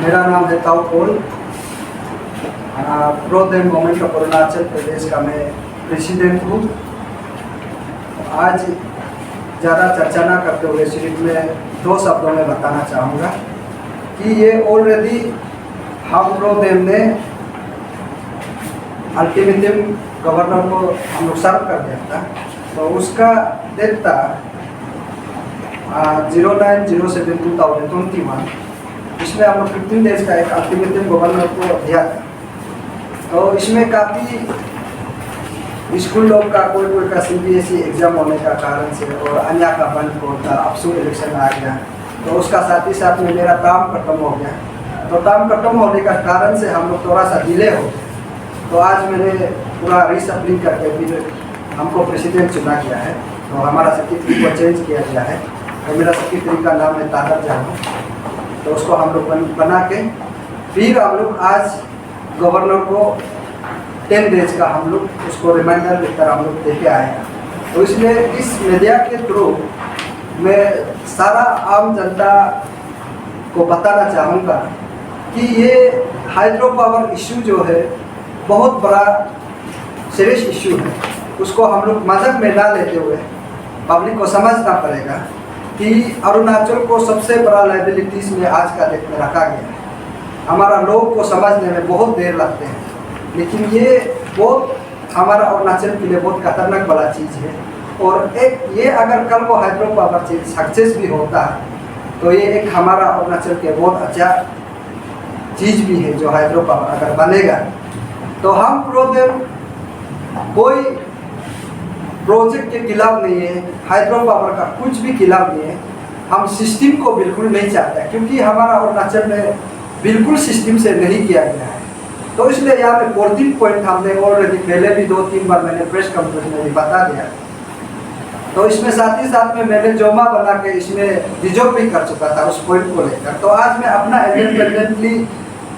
मेरा नाम है ताऊ पोल। प्रोदेम गवर्नमेंट ऑफ अरुणाचल प्रदेश का मैं प्रेसिडेंट हूँ। आज ज़्यादा चर्चा ना करते हुए सिर्फ मैं 2 शब्दों में बताना चाहूँगा कि ये ऑलरेडी हम प्रोदेम ने अल्टीमेटम गवर्नर को हम लोग सर्व कर दिया था, तो उसका डेट था 09/07/2021। इसमें हम लोग 15 डेज का एक अल्टीमेटम गवर्नर को दिया था। तो इसमें काफ़ी स्कूल लोग का कोई का CBSE एग्ज़ाम होने का कारण से और अन्य का बंद होता अफसू इलेक्शन आ गया, तो उसका साथ ही साथ में मेरा काम खत्म हो गया। तो काम खत्म होने का कारण से हम लोग थोड़ा सा डिले हो गया। तो आज मैंने पूरा रीसफलिंग करके फिर हमको प्रेसिडेंट चुना गया है। तो हमारा सेक्रेटरी को चेंज किया गया है। तो मेरा सेक्रेटरी का नाम है तादर जानू। तो उसको हम लोग बना के फिर हम लोग आज गवर्नर को 10 डेज का हम लोग उसको रिमाइंडर लेकर हम लोग देके आए हैं। तो इसलिए इस मीडिया के थ्रू मैं सारा आम जनता को बताना चाहूँगा कि ये हाइड्रो पावर इशू जो है बहुत बड़ा सीरियस इशू है। उसको हम लोग मजाक में ना लेते हुए पब्लिक को समझना पड़ेगा कि अरुणाचल को सबसे बड़ा लाइबिलिटीज़ में आज का डेट में रखा गया है। हमारा लोग को समझने में बहुत देर लगते हैं, लेकिन ये बहुत हमारा अरुणाचल के लिए बहुत खतरनाक वाला चीज़ है। और एक ये अगर कल को हाइड्रो पावर चीज सक्सेस भी होता तो ये एक हमारा अरुणाचल के बहुत अच्छा चीज़ भी है। जो हाइड्रो पावर अगर बनेगा तो हम प्रोदेम कोई प्रोजेक्ट के खिलाफ नहीं है, हाइड्रो पावर का कुछ भी खिलाफ नहीं है। हम सिस्टम को बिल्कुल नहीं चाहते, क्योंकि हमारा अरुणाचल में बिल्कुल सिस्टम से नहीं किया गया है। तो इसलिए यहाँ पे 14 पॉइंट हमने ऑलरेडी पहले भी 2-3 बार मैंने प्रेस कॉन्फ्रेंस में भी बता दिया। तो इसमें साथ ही साथ में मैंने जोमा बना के इसमें रिजर्व भी कर चुका था उस पॉइंट को लेकर। तो आज मैं अपना इंडिपेंडेंटली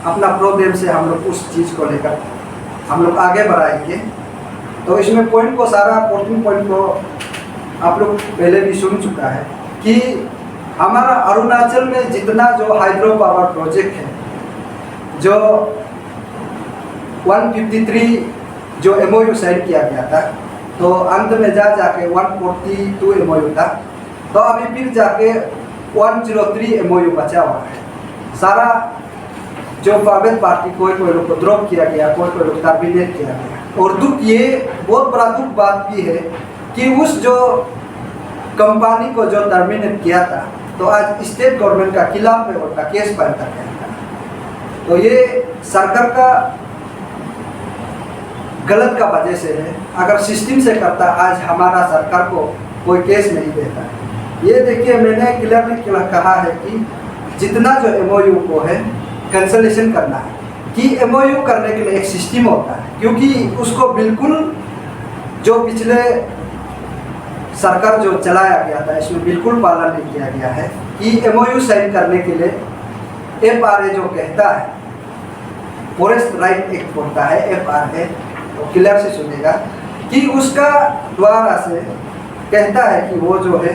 अपना प्रोग्राम से हम लोग उस चीज़ को लेकर हम लोग आगे बढ़ाएंगे। तो इसमें पॉइंट को सारा 14 पॉइंट को आप लोग पहले भी सुन चुका है कि हमारा अरुणाचल में जितना जो हाइड्रो पावर प्रोजेक्ट है, जो 153 जो MOU साइन किया गया था, तो अंत में जाके 142 MOU था। तो अभी फिर जाके 103 MOU बचा हुआ है। सारा जो प्राइवेट पार्टी कोई लोग को ड्रॉप किया गया, कोई लोग टर्मिनेट किया गया। और दुख ये बहुत बड़ा दुख बात भी है कि उस जो कंपनी को जो टर्मिनेट किया था, तो आज स्टेट गवर्नमेंट का खिलाफ में उनका केस फाइल कर गया था। तो ये सरकार का गलत का वजह से है। अगर सिस्टम से करता आज हमारा सरकार को कोई केस नहीं देता। ये देखिए मैंने क्लियरली कहा है कि जितना जो MOU को है कैंसलेशन करना है, कि MOU करने के लिए एक सिस्टम होता है, क्योंकि उसको बिल्कुल जो पिछले सरकार जो चलाया गया था इसमें बिल्कुल पालन नहीं किया गया है कि MOU साइन करने के लिए FRA जो कहता है, फॉरेस्ट राइट एक्ट होता है FRA, तो क्लियर से सुनेगा कि उसका द्वारा से कहता है कि वो जो है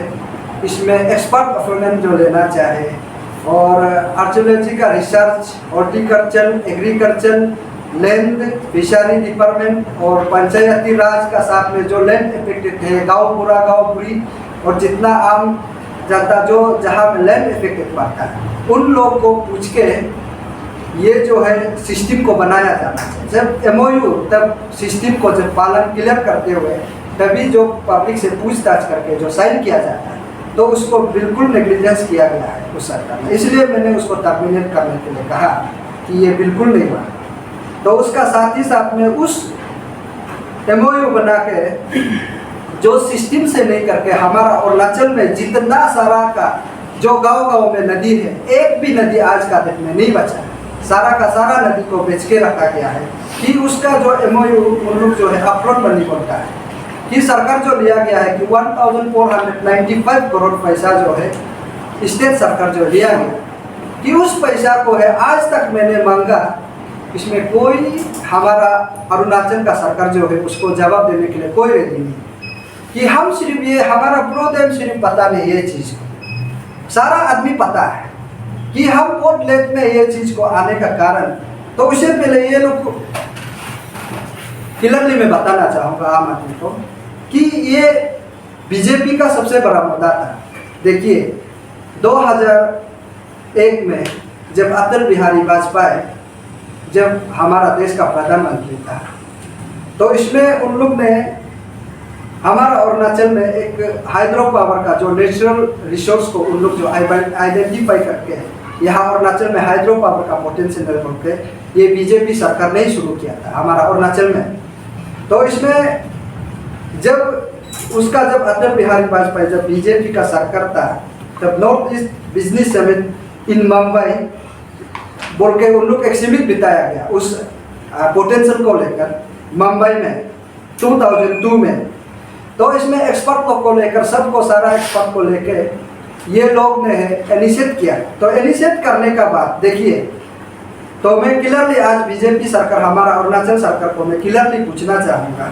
इसमें एक्सपर्ट ओपिनियन जो लेना चाहे और आर्कियोलॉजी का research, horticulture, agriculture, land, fishery department और पंचायती राज का साथ में जो लैंड इफेक्टेड है, गांव पूरी और जितना आम जनता जो जहां में लैंड इफेक्टेड पड़ता है, उन लोग को पूछ के ये जो है सिस्टम को बनाया जाना है। जब MOU तब सिस्टम को जब पालन क्लियर करते हुए तभी जो पब्लिक से पूछताछ करके जो साइन किया जाता है, तो उसको बिल्कुल नेग्लिजेंस किया गया है उस सरकार में। इसलिए मैंने उसको टर्मिनेट करने के लिए कहा कि ये बिल्कुल नहीं हुआ। तो उसका साथ ही साथ में उस MOU बना के जो सिस्टम से नहीं करके हमारा अरुणाचल में जितना सारा का जो गांव में नदी है, एक भी नदी आज का डेट में नहीं बचा है। सारा का सारा नदी को बेच के रखा गया है कि उसका जो MOU उन लोग जो है अपलोड नहीं बनता है कि सरकार जो लिया गया है कि 1495 करोड़ पैसा जो है स्टेट सरकार जो लिया गया कि उस पैसा को है आज तक मैंने मांगा, इसमें कोई हमारा अरुणाचल का सरकार जो है उसको जवाब देने के लिए कोई रेडी नहीं कि हम सिर्फ ये हमारा प्रोग्राम सिर्फ पता नहीं ये चीज़, सारा आदमी पता है कि हम वोट लेट में ये चीज को आने का कारण, तो उससे पहले ये लोग क्लियरली मैं बताना चाहूँगा आम आदमी को कि ये बीजेपी का सबसे बड़ा मुद्दा था। देखिए 2001 में जब अटल बिहारी वाजपेयी जब हमारा देश का प्रधानमंत्री था, तो इसमें उन लोग ने हमारा अरुणाचल में एक हाइड्रो पावर का जो नेचुरल रिसोर्स को उन लोग जो आइडेंटिफाई करके यहाँ अरुणाचल में हाइड्रो पावर का पोटेंशियल बोल के ये बीजेपी सरकार ने ही शुरू किया था हमारा अरुणाचल में। तो इसमें जब अटल बिहारी वाजपेयी जब बीजेपी का सरकार था, तब north east business summit in Mumbai बोल के उन लोग एक्सिबिट बिताया गया उस पोटेंशियल को लेकर मुंबई में 2002 में। तो इसमें एक्सपर्ट लोग को लेकर सबको सारा एक्सपर्ट को लेकर ये लोग ने इनिशिएट किया। तो इनिशिएट करने का बाद देखिए, तो मैं क्लियरली आज बीजेपी सरकार हमारा अरुणाचल सरकार को मैं क्लियरली पूछना चाहूँगा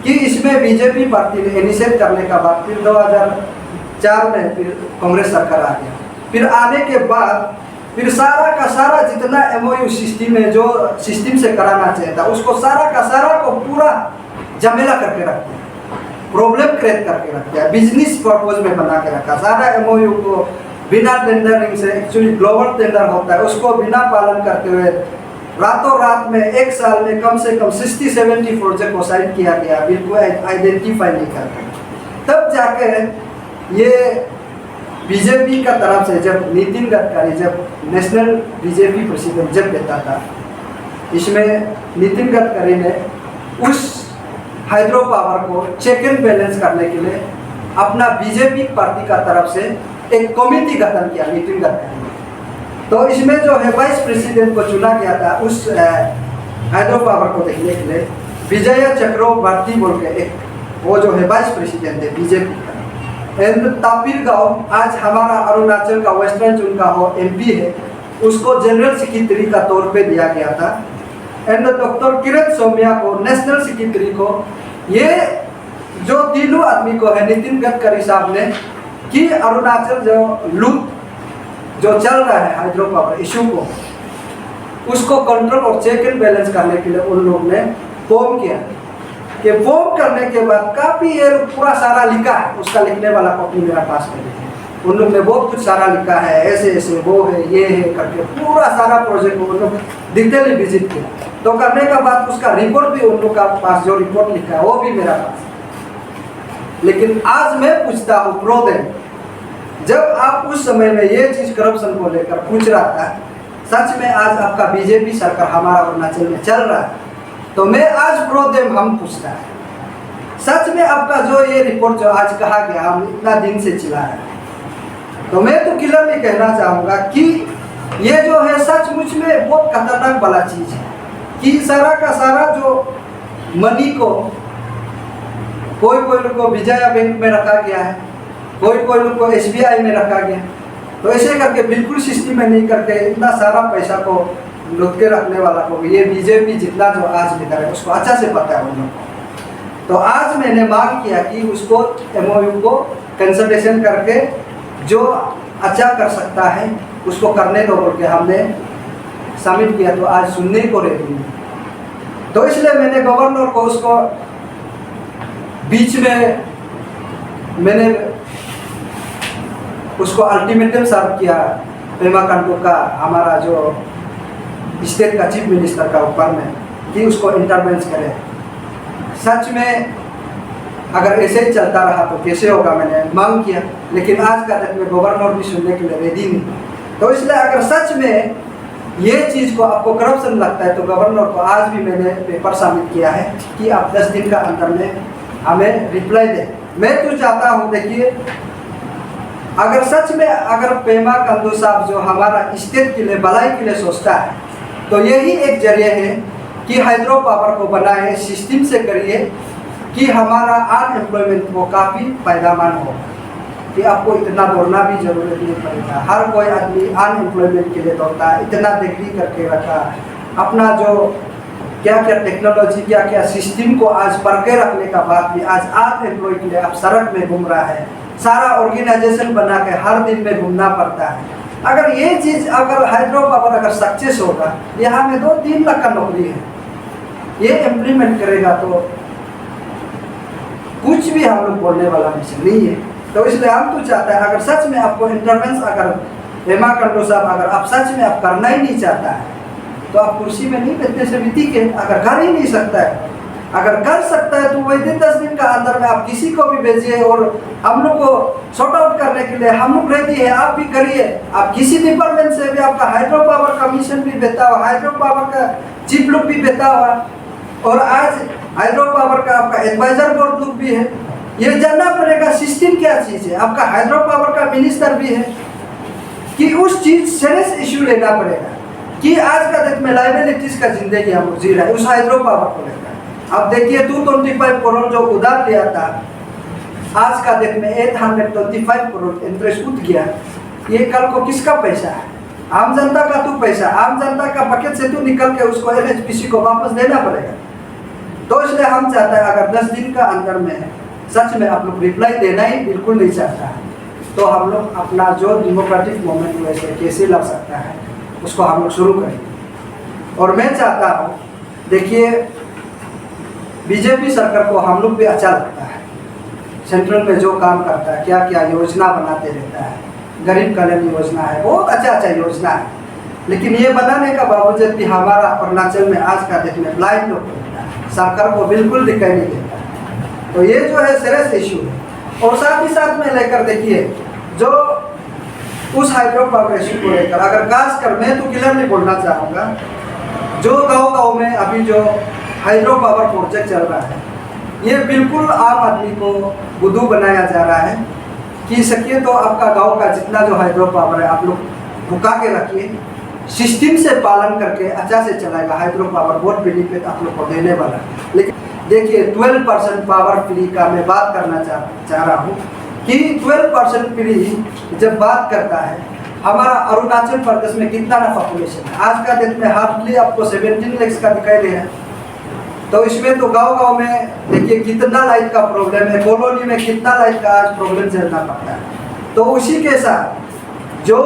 कि इसमें बीजेपी पार्टी ने इनिशिएट करने का बाद फिर 2004 में फिर कांग्रेस सरकार आ गया। फिर आने के बाद फिर सारा का सारा जितना MOU सिस्टम में जो सिस्टम से कराना चाहिए था उसको सारा का सारा को पूरा झमेला करके रख दिया, प्रॉब्लम क्रिएट करके रख दिया, बिजनेस पर्पज में बना के रखा। सारा MOU को बिना टेंडरिंग से, एक्चुअली ग्लोबल टेंडर होता है उसको बिना पालन करते हुए रातों रात में एक साल में कम से कम 60-70 प्रोजेक्ट को साइन किया गया, बिल्कुल आइडेंटिफाई नहीं करते। तब जाके ये बीजेपी का तरफ से जब नितिन गडकरी जब नेशनल बीजेपी प्रेसिडेंट जब देता था, इसमें नितिन गडकरी ने उस हाइड्रो पावर को चेक एंड बैलेंस करने के लिए अपना बीजेपी पार्टी का तरफ से एक कमेटी गठन किया नितिन गडकरी ने। तो इसमें जो है वाइस प्रेसिडेंट को चुना गया था उस हाइड्रो पावर को देखने के लिए विजय चक्रवर्ती बोल के एक वो जो है वाइस प्रेसिडेंट है बीजेपी का। एंड तापिर गांव आज हमारा अरुणाचल का वेस्टर्न जोन का हो MP है, उसको जनरल सेक्रेटरी का तौर पे दिया गया था। एंड डॉक्टर किरण सौम्या को नेशनल सेक्रेटरी को, ये जो तीनों आदमी को है नितिन गडकरी साहब ने कि अरुणाचल जो लूट जो चल रहा है हाइड्रो पावर इशू को उसको कंट्रोल और चेक एंड बैलेंस करने के लिए उन लोग ने फॉर्म किया। कि फॉर्म करने के बाद काफ़ी ये पूरा सारा लिखा है, उसका लिखने वाला कॉपी मेरा पास में उन लोग ने बहुत कुछ सारा लिखा है, ऐसे ऐसे वो है ये है करके पूरा सारा प्रोजेक्ट को उन लोग डिटेली विजिट किया। तो करने का बाद उसका रिपोर्ट भी उन लोग का पास जो रिपोर्ट लिखा है वो भी मेरा पास। लेकिन आज मैं पूछता हूँ प्रोदेन, जब आप उस समय में ये चीज़ करप्शन को लेकर पूछ रहा था, सच में आज आपका बीजेपी सरकार हमारा अरुणाचल में चल रहा है, तो मैं आज प्रोदेन हम पूछता है सच में आपका जो ये रिपोर्ट जो आज कहा गया हम इतना दिन से चिल्ला रहे हैं, तो मैं तो क्लियरली कहना चाहूँगा कि ये जो है सचमुच में बहुत खतरनाक वाला चीज़ है कि सारा का सारा जो मनी को कोई लोग को विजया बैंक में रखा गया है, कोई लोग को SBI में रखा गया। तो ऐसे करके बिल्कुल सिस्टम में नहीं करके इतना सारा पैसा को लुट के रखने वाला को ये बीजेपी जितना जो आज लेकर है उसको अच्छा से पता है उन लोगों को। तो आज मैंने मांग किया कि उसको MOU को कंसल्टेशन करके जो अच्छा कर सकता है उसको करने दो बोल के हमने सबमिट किया। तो आज सुनने को रेडी नहीं, तो इसलिए मैंने गवर्नर को उसको बीच में मैंने उसको अल्टीमेटम सर्व किया पेमा खांडू का हमारा जो स्टेट का चीफ मिनिस्टर का ऊपर में कि उसको इंटरवेंस करे। सच में अगर ऐसे ही चलता रहा तो कैसे होगा, मैंने मांग किया, लेकिन आज का डेट में गवर्नर भी सुनने के लिए रेडी नहीं। तो इसलिए अगर सच में ये चीज़ को आपको करप्शन लगता है तो गवर्नर को आज भी मैंने पेपर सबमिट किया है कि आप 10 दिन का अंदर में हमें रिप्लाई दें। मैं तो चाहता हूँ, देखिए अगर सच में अगर पेमा खांडू साहब जो हमारा स्टेट के लिए भलाई के लिए सोचता है तो यही एक जरिए है कि हाइड्रो पावर को बनाए, सिस्टम से करिए कि हमारा अनएम्प्लॉयमेंट को काफ़ी फायदेमंद हो, कि आपको इतना दौड़ना भी जरूरत नहीं पड़ेगा। हर कोई आदमी अनएम्प्लॉयमेंट के लिए दौड़ता है, इतना डिग्री करके रखा अपना जो क्या क्या टेक्नोलॉजी क्या क्या सिस्टम को आज पढ़ के रखने का बाद भी आज अनएम्प्लॉय के लिए आप सड़क में घूम रहा है, सारा ऑर्गेनाइजेशन बना के हर दिन में घूमना पड़ता है। अगर ये चीज़ अगर हाइड्रो पावर अगर सक्सेस होगा, यहाँ में 2-3 लाख का नौकरी है, ये इम्प्लीमेंट करेगा तो कुछ भी हम लोग बोलने वाला नहीं है। तो इसलिए हम तो चाहता है, अगर सच में आपको इंटरवेंस अगर हेमा खांडू साहब अगर आप सच में आप करना ही नहीं चाहता है तो आप कुर्सी में नहीं बैठने से भी ठीक है। अगर कर ही नहीं सकता है, अगर कर सकता है तो वही 10 दिन का अंदर में आप किसी को भी भेजिए और हम लोग को सॉर्ट आउट करने के लिए हम लोग रेडी है, आप भी करिए। आप किसी डिपार्टमेंट से भी आपका हाइड्रो पावर कमीशन भी बेटा हुआ, हाइड्रो पावर का चीफ लुक भी बेटा हुआ, और आज हाइड्रो पावर का आपका एडवाइजर बोर्ड लुक भी है। ये जानना पड़ेगा सिस्टम क्या चीज़ है। आपका हाइड्रो पावर का मिनिस्टर भी है कि उस चीज़ सीरियस इशू लेना पड़ेगा कि आज का डेट में लाइबिलिटीज का जिंदगी हम जी रहे हैं उस हाइड्रो पावर को लेकर। अब देखिए 225 करोड़ जो उधार लिया था, आज का डेट में 825 करोड़ इंटरेस्ट उठ गया। ये कल को किसका पैसा है? आम जनता का तो पैसा, आम जनता का पॉकेट से तो निकल के उसको NHPC को वापस देना पड़ेगा। तो इसलिए हम चाहते हैं अगर 10 दिन का अंदर में सच में आप लोग रिप्लाई देना ही बिल्कुल नहीं चाहता है तो हम लोग अपना जो डेमोक्रेटिक मूवमेंट वैसे कैसे ला सकता है उसको हम लोग शुरू करेंगे। और मैं चाहता हूँ, देखिए बीजेपी सरकार को हम लोग भी अच्छा लगता है, सेंट्रल में जो काम करता है, क्या क्या योजना बनाते रहता है, गरीब कल्याण योजना है, बहुत अच्छा योजना है, लेकिन ये बनाने का बावजूद भी हमारा अरुणाचल में आज का डेट में ब्लाइंड लोग सरकार को बिल्कुल दिखाई नहीं देता। तो ये जो है सीरियस इशू है। और साथ ही साथ में लेकर देखिए जो उस हाइड्रो पावर इशू को लेकर अगर खासकर मैं तो क्लियरली बोलना चाहूँगा, जो गांव-गांव में अभी जो हाइड्रो पावर प्रोजेक्ट चल रहा है ये बिल्कुल आम आदमी को बुद्धू बनाया जा रहा है कि सकिए तो आपका गांव का जितना जो हाइड्रो पावर है आप लोग भुका के रखिए, सिस्टम से पालन करके अच्छा से चलाएगा। हाइड्रो पावर बहुत बेनिफिट आप लोग को देने वाला है। लेकिन देखिए 12% पावर फ्री का मैं बात करना चाह रहा हूँ कि 12% फ्री जब बात करता है, हमारा अरुणाचल प्रदेश में कितना ना पॉपुलेशन है, आज का दिन में हार्डली आपको 17 लाख का दिखाई दे रहा है। तो इसमें तो गांव-गांव में देखिए कितना लाइट का प्रॉब्लम है, कॉलोनी में कितना लाइट का आज प्रॉब्लम झेलना पड़ता है। तो उसी के साथ जो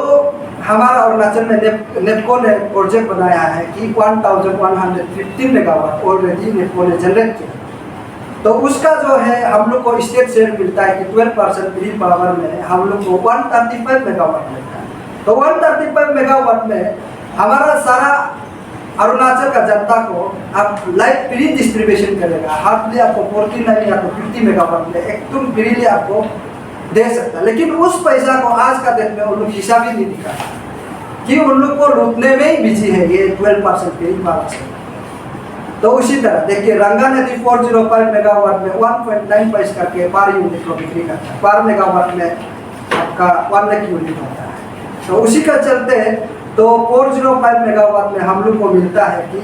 हमारा अरुणाचल में नेपको ने प्रोजेक्ट बनाया है कि 1115 मेगावाट ऑलरेडी नेपको ने जनरेट किया, तो उसका जो है हम लोग को स्टेट शेयर मिलता है कि 12% फ्री पावर में हम लोग को 135 मेगावाट मिलता है। तो 135 मेगावाट में हमारा सारा अरुणाचल का जनता को आप लाइट फ्री डिस्ट्रीब्यूशन करेगा। हार्डली आपको 49 या तो 50 मेगावाट में एकदम फ्रीली आपको दे सकता है। लेकिन उस पैसा को आज का डेट में उन लोग हिसाब ही नहीं दिखा कि उन लोग को लूटने में ही बिजी है ये 12% फ्री पावर से। तो उसी तरह देखिए रंगा नदी 405 मेगावाट में 1.9 पैसे करके पर यूनिट को बिक्री करता है, पर मेगावाट में आपका 1 लाख यूनिट होता है। तो उसी का चलते तो 405 मेगावाट में हम लोग को मिलता है कि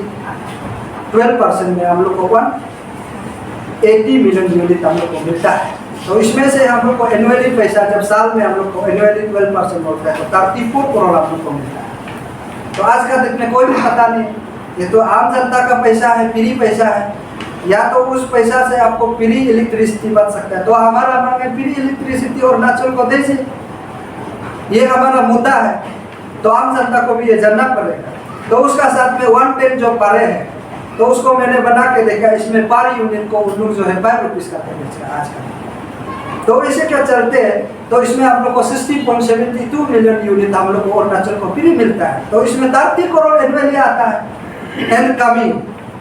12% में हम लोग को 180 मिलियन यूनिट हम लोग को मिलता है। तो इसमें से हम लोग को एनुअली पैसा जब साल में हम लोग को एनुअली 12% होता है तो 34 करोड़ हम लोग को मिलता है। तो आज का डेट में कोई भी पता नहीं, ये तो आम जनता का पैसा है, फ्री पैसा है, या तो उस पैसा से आपको फ्री इलेक्ट्रिसिटी बन सकता है। तो हमारा मांग है फ्री इलेक्ट्रिसिटी और अरुणाचल को दीजिए, ये हमारा मुद्दा है। तो आम जनता को भी ये जानना पड़ेगा। तो उसका साथ में 110 जो पारे है तो उसको मैंने बना के देखा, इसमें पर यूनिट को उन लोग जो है 5 रुपीज़ का बेचेगा आज का। तो इसे क्या चलते हैं तो इसमें आप लोग को 60.72 मिलियन यूनिट हम लोग को अरुणाचल को फ्री मिलता है। तो इसमें 30 करोड़ एनुअली आता है। एंड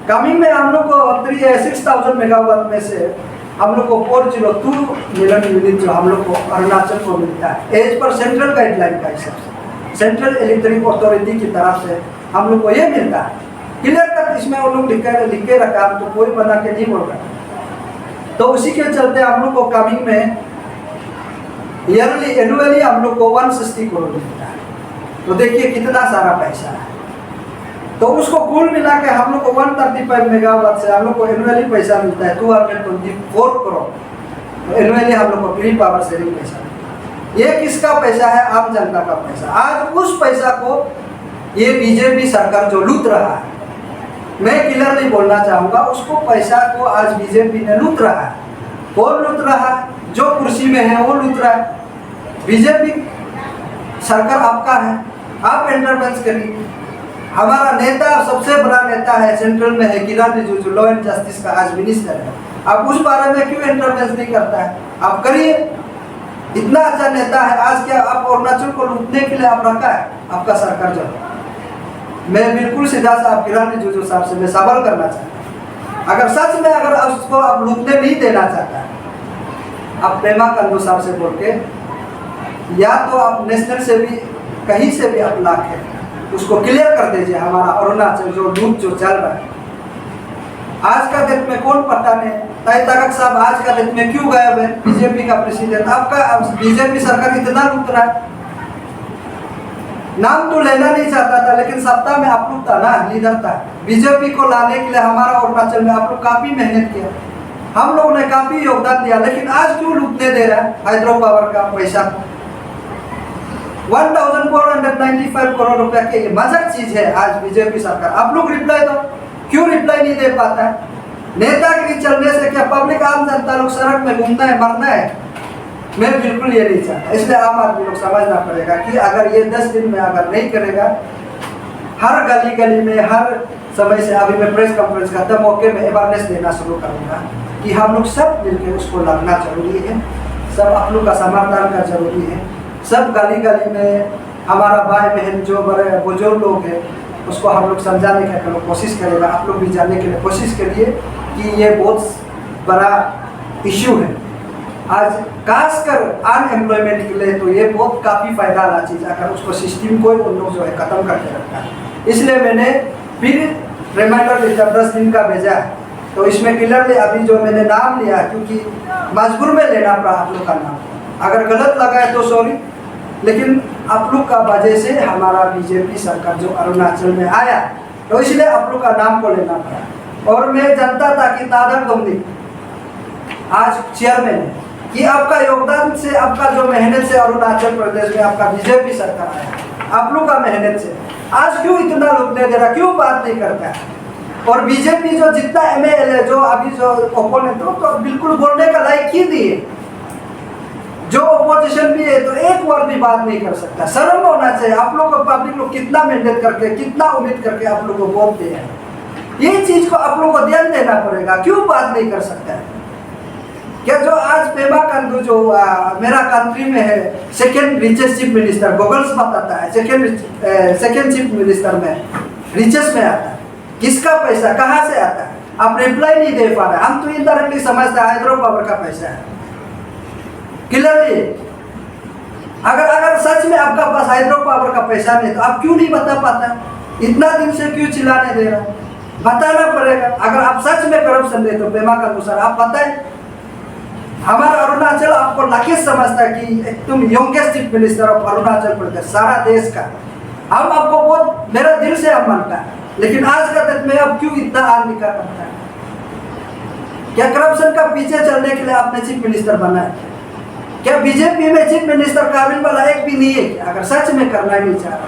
कमिंग में हम लोग को 6000 मेगावाट में से हम लोग को 402 मिलियन यूनिट जो हम लोग को अरुणाचल को मिलता है एज पर सेंट्रल गाइडलाइन का हिसाब से, सेंट्रल इलेक्ट्रिक अथॉरिटी की तरफ से हम लोग को ये मिलता है। क्लियर कट इसमें उन लोग लिख के रखा, तो कोई बना के नहीं बोल रहा। तो उसी के चलते हम लोग को कमिंग में ईयरली एनुअली हम लोग को 160 करोड़ मिलता है। तो देखिए कितना सारा पैसा है। तो उसको कुल मिला के हम लोग को 135 मेगावाट से हम लोग को एनुअली पैसा मिलता है 224 करोड़। तो एनुअली हम लोग को फ्री पावर शेयरिंग पैसा, ये किसका पैसा है? आम जनता का पैसा। आज उस पैसा को ये बीजेपी सरकार जो लूट रहा है, मैं क्लियरली बोलना चाहूँगा, उसको पैसा को आज बीजेपी ने लूट रहा है। कौन लूट रहा है? जो कुर्सी में है वो लूट रहा है। बीजेपी सरकार आपका है, आप इंटरवेंस करिए। हमारा नेता, सबसे बड़ा नेता है, सेंट्रल में है किरण रिजिजू, लॉ एंड जस्टिस का आज मिनिस्टर है। आप उस बारे में क्यों इंटरवेंस नहीं करता है? आप करिए। इतना अच्छा नेता है, आज क्या आप अरुणाचल को लूटने के लिए आप रखा है आपका सरकार? जो मैं बिल्कुल सीधा सा आप किरण रिजिजू साहब से मैं सवाल करना चाहता हूँ, अगर सच में अगर उसको आप लूटने नहीं देना चाहता, आप पेमा खांडू साहब से बोल के, या तो आप नेशनल से भी कहीं से भी आप ला के उसको क्लियर कर दीजिए हमारा अरुणाचल जो लूट जो चल रहा है। आज का डेट में कौन पता नहीं, ताई तारक साहब आज का डेट में क्यों गायब है? बीजेपी का प्रेसिडेंट आपका, बीजेपी सरकार इतना लूट रहा है। नाम तो लेना नहीं चाहता था, लेकिन सत्ता में आप लोग था ना, लीडर था। बीजेपी को लाने के लिए हमारा अरुणाचल में आप लोग काफी मेहनत किया, हम लोगों ने काफी योगदान दिया, लेकिन आज क्यों लूटने दे रहा है हाइड्रो पावर का पैसा? 1495 करोड़ रुपया के, ये मजाक चीज है आज बीजेपी सरकार। आप लोग रिप्लाई दो, क्यों रिप्लाई नहीं दे पाता है? नेतागिरी चलने से क्या पब्लिक आम जनता लोग सड़क में घूमना है, मरना है? मैं बिल्कुल ये नहीं चाहता। इसलिए आम आदमी लोग समझना पड़ेगा कि अगर ये 10 दिन में अगर नहीं करेगा, हर गली गली में हर समय से, अभी मैं प्रेस कॉन्फ्रेंस करता मौके में अवेयरनेस देना शुरू करूँगा कि हम लोग सब मिलकर उसको लड़ना जरूरी है, सब आप लोग का समर्थन का जरूरी है। सब गली गली में हमारा भाई बहन जो बड़े बुजुर्ग लोग हैं उसको हम लोग समझाने की कोशिश करेगा। आप लोग भी जानने के लिए कोशिश करिए कि ये बहुत बड़ा इश्यू है। आज खासकर अनएम्प्लॉयमेंट के लिए तो ये बहुत काफ़ी फायदा वाला चीज़, अगर उसको सिस्टम को उन लोग जो है ख़त्म करके रखा है। इसलिए मैंने फिर रिमाइंडर लेकर 10 दिन का भेजा है। तो इसमें क्लियरली अभी जो मैंने नाम लिया, क्योंकि मजबूर में लेना पड़ा आप लोग का नाम, अगर गलत लगा है तो सॉरी, लेकिन आप लोग का वजह से हमारा बीजेपी सरकार जो अरुणाचल में आया, तो इसलिए आप लोग का नाम को लेना पड़ा। और मैं जानता था कि तादर दोंदी आज चेयरमैन है, कि आपका योगदान से, आपका जो मेहनत से अरुणाचल प्रदेश में आपका बीजेपी सरकार आया, आप लोग का मेहनत से आज क्यों इतना लूटने दे रहा, क्यों बात नहीं करता है? और बीजेपी जो जितना MLA जो अभी जो ओपोनेंट हो, तो बिल्कुल बोलने का लायक ही नहीं है। जो ओपोजिशन भी है तो एक बार भी बात नहीं कर सकता, शर्म होना चाहिए। आप लोग को पब्लिक लोग कितना मेहनत करके, कितना उम्मीद करके आप लोग को वोट दिए हैं, ये चीज को आप लोग को ध्यान देना पड़ेगा। क्यों बात नहीं कर सकता है? क्या जो आज पेमा खांडू जो मेरा कंट्री में है second richest chief minister, Googles बताता है सेकेंड चीफ मिनिस्टर में रिचेस्ट में आता है, किसका पैसा कहाँ से आता है? आप रिप्लाई नहीं दे पा रहे। हम तो इनडायरेक्टली समझते हैं हाइड्रो पावर का पैसा है क्लियरली। अगर सच में आपका पास हाइड्रो पावर का पैसा नहीं तो आप क्यों नहीं बता पाता? इतना दिन से क्यों चिल्लाने दे रहा? बताना पड़ेगा। अगर आप सच में करप्शन दे तो पेमा खांडू सर आप बताएं। हमारा अरुणाचल आपको लकी समझता है कि तुम youngest chief minister of Arunachal Pradesh सारा देश का, हम आपको बहुत मेरा दिल से हम मानता है, लेकिन आज का डेट में अब क्यों इतना आग निकाल करता है? क्या करप्शन का पीछे चलने के लिए आपने चीफ मिनिस्टर बना है? क्या बीजेपी में चीफ मिनिस्टर काबिल वाला एक भी नहीं है? अगर सच में करना ही नहीं चाह रहा,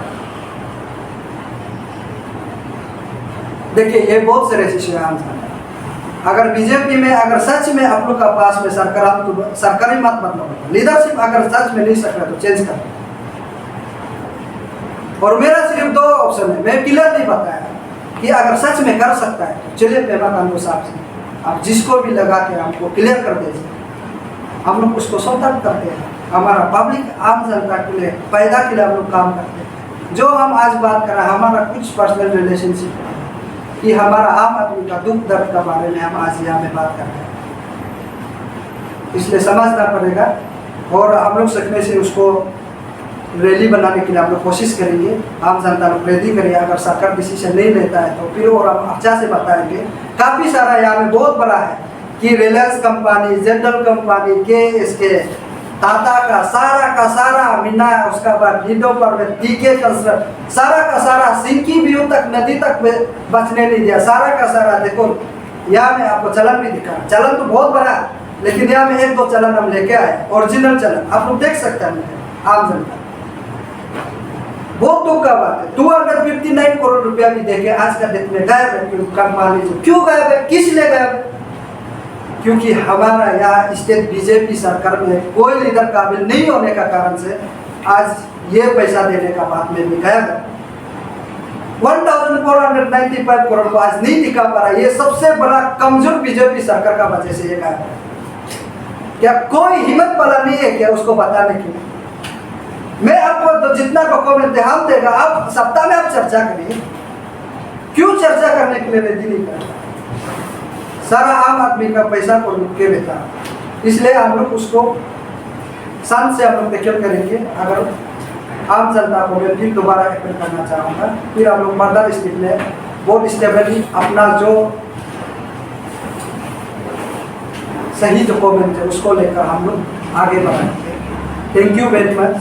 देखिए ये बहुत सारे इश्यू है। अगर बीजेपी में अगर सच में आप लोग का पास में सरकारी मत मतलब लीडरशिप अगर सच में नहीं सक रहा तो चेंज कर। और मेरा सिर्फ 2 ऑप्शन है, मैं क्लियर नहीं बताया कि अगर सच में कर सकता है तो चलिए पेमा खांडू साहब से आप जिसको भी लगा के हमको क्लियर कर दीजिए, हम लोग उसको सौतक करते हैं। हमारा पब्लिक आम जनता के लिए पैदा के लिए हम लोग काम करते हैं। जो हम आज बात कर रहे हैं हमारा कुछ पर्सनल रिलेशनशिप है कि हमारा आम आदमी का दुख दर्द के बारे में हम आज यहाँ में बात कर रहे हैं, इसलिए समझना पड़ेगा। और हम लोग सकने से उसको रैली बनाने के लिए हम लोग कोशिश करेंगे। आम जनता लोग रेडी करिए। अगर सरकार डिसीजन नहीं लेता है तो फिर और हम अच्छा से बताएंगे। काफ़ी सारा यहाँ में बहुत बड़ा है कि Reliance company, general company, KSK, Tata का सारा मीना, उसका बाद लीडो पर में TK कंस्ट्रक्ट, सारा का सारा सिंकी व्यू तक नदी तक बचने नहीं दिया। सारा का सारा देखो यहाँ में आपको चलन भी दिखा। चलन तो बहुत बड़ा है, लेकिन यहाँ में 1-2 चलन हम लेके आए, ओरिजिनल चलन आप लोग देख सकते हैं। आम जनता बहुत दुख का बात है। 259 करोड़ रुपया भी देखे आज का डेट में गायब है। क्यों गायब है? किस लिए गायब है? क्योंकि हमारा यहाँ स्टेट बीजेपी सरकार में कोई लीडर काबिल नहीं होने का कारण से आज ये पैसा देने का बात में भी कहा गया। 1495 करोड़ को आज नहीं दिखा पा रहा, ये सबसे बड़ा कमजोर बीजेपी सरकार का वजह से ये कहा गया। क्या कोई हिम्मत वाला नहीं है क्या उसको बताने की? मैं आपको तो जितना डॉक्यूमेंट हम देगा, आप सप्ताह में आप चर्चा करिए। क्यों चर्चा करने के लिए रेडी नहीं कर? सारा आम आदमी का पैसा को लूट के बेचा, इसलिए हम लोग उसको शांत से हम लोग टैकल करेंगे। अगर आम जनता को मैं फिर दोबारा अपील करना चाहूँगा, फिर हम लोग फर्दर स्टेप में बहुत स्टेबली अपना जो सही डॉक्यूमेंट है उसको लेकर हम लोग आगे बढ़ाएंगे। Thank you very much.